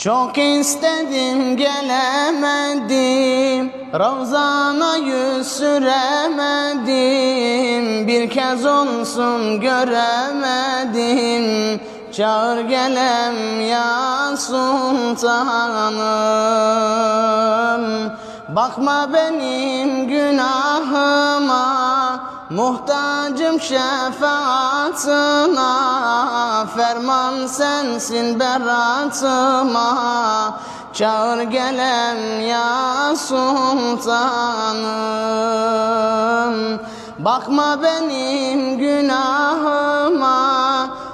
Çok istedim gelemedim, Ravzana yüz süremedim, bir kez olsun göremedim. Çağır gelem ya sultanım. Bakma benim günahıma, muhtacım şefaatına. Ferman sensin beratıma, çağır gelem ya sultanım. Bakma benim günahıma,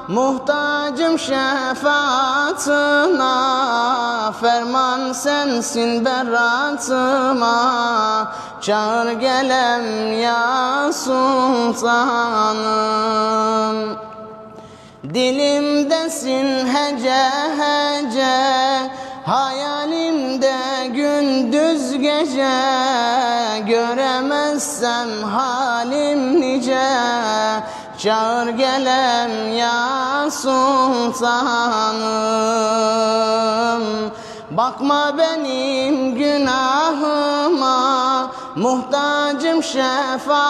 muhtacım şefaatına. Ferman sensin beratıma, çağır gelem ya sultanım. Dilimdesin hece hece, hayalimde gündüz gece. Göremezsem halim nice, çağır gelem ya sultanım. Bakma benim günahıma, muhtacım şefaatına.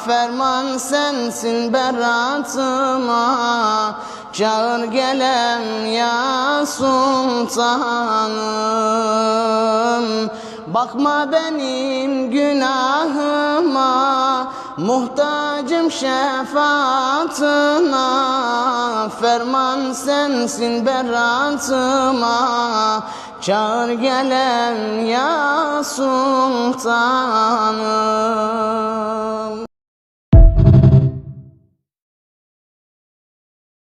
Ferman sensin beratıma, çağır gelem ya sultanım. Bakma benim günahıma, muhtacım şefaatına. Ferman sensin beratıma, çağır gelem ya sultanım.